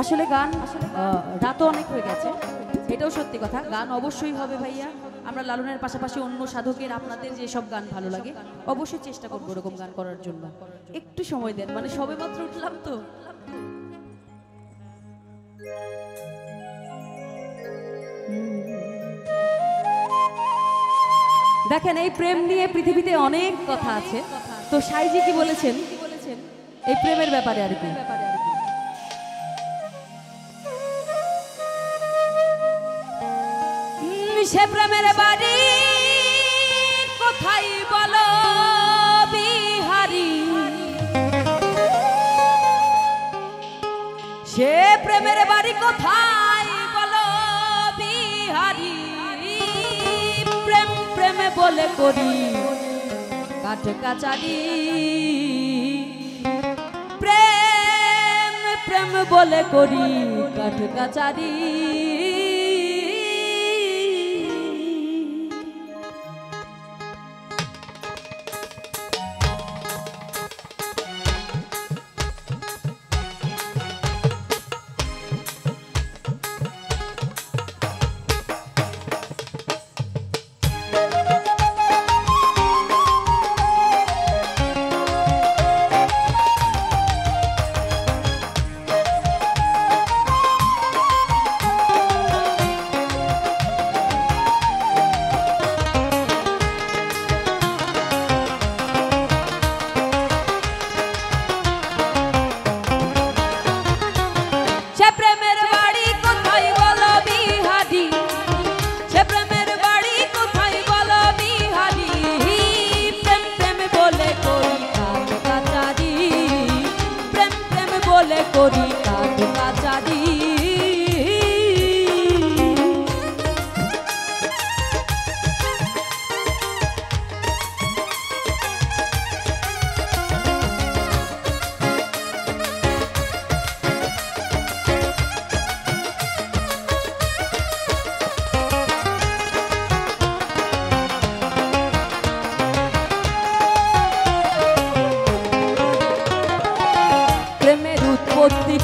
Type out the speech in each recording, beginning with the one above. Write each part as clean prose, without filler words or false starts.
আসলে গান রাতও অনেক হয়ে গেছে, এটাও সত্যি কথা। গান অবশ্যই হবে ভাইয়া। আমরা লালনের পাশাপাশি অন্য সাধকের আপনাদের যেসব গান ভালো লাগে অবশ্যই চেষ্টা করবো এরকম গান করার জন্য। একটু সময় দেন, মানে সবে মাত্র উঠলাম তো। দেখেন, এই প্রেম নিয়ে পৃথিবীতে অনেক কথা আছে। তো সাইজি কি বলেছেন এই প্রেমের ব্যাপারে আর কি? সে প্রেমের বাড়ি কোথায় বলো বিহারি, সে প্রেমের বাড়ি কোথায় বলো বিহারি। প্রেম প্রেমে বলে করি কাঠ কাচারি, প্রেম প্রেম বলে করি কাঠ কাচারি।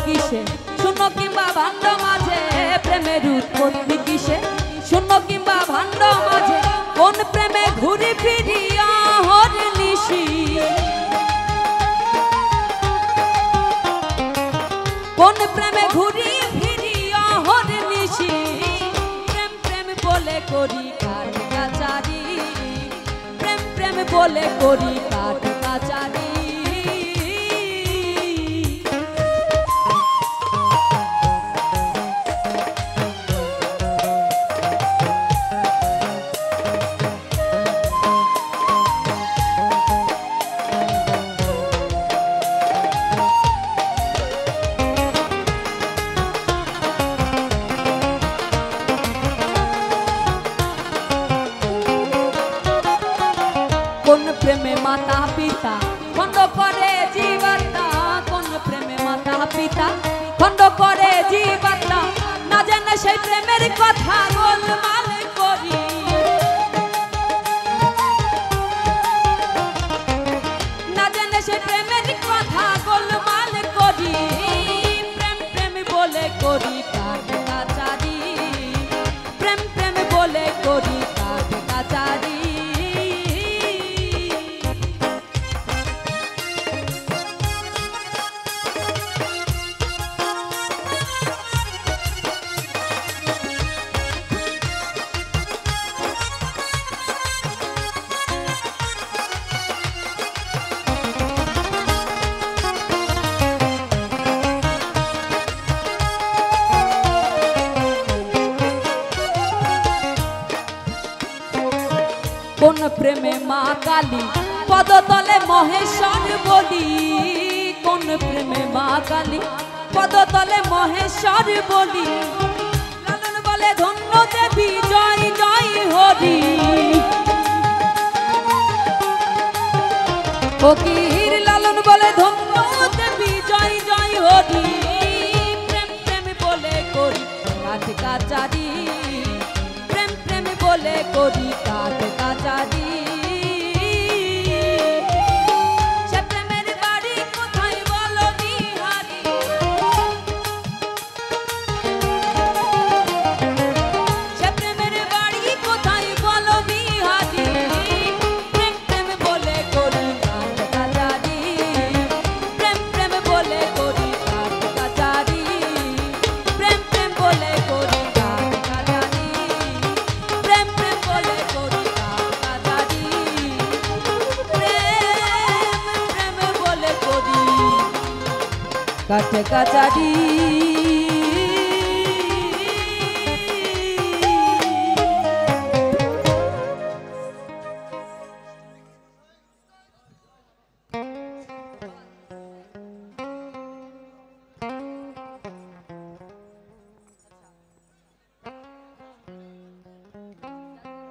কিসে শূন্য কিংবা ভাণ্ড মাঝে, প্রেমের উৎপত্তি কিসে শূন্য কিংবা ভাণ্ড মাঝে। কোন প্রেমে ঘুরি ফিরিয়া হর নিশি, কোন প্রেমে ঘুরি ফিরিয়া হর নিশি। প্রেম প্রেম বলে করি কাঠ কাচারি, প্রেম প্রেম বলে করি কাঠ কাচারি। কোন প্রেমে মাতা পিতা খণ্ড করে জীবাত্মা, কোন প্রেমে মাতা পিতা খণ্ড করে জীবাত্মা। না জানে সেই প্রেমের কথা গোলমাল করি, না জানে সেই প্রেমের কথা গোলমাল করি। প্রেম প্রেম বলে করি কাঠ কাচারি, প্রেম প্রেম বলে করি কাঠ কাচারি। কোন প্রেমে মা কালী পদতলে মহেশ্বর বলি, কোন প্রেমে মা কালী পদতলে মহেশ্বর বলি। লালন বলে ধন্য দেবী জয় জয় হরি, ফকির লালন বলে ধন্য দেবী জয় জয় হরি। প্রেম প্রেম বলে করি কাঠ কাচারি, প্রেম প্রেম বলে করি কাঠ কাচারি। সে প্রেমের বাড়ি কোথায় বলো বিহারি, কাটে কাচারি।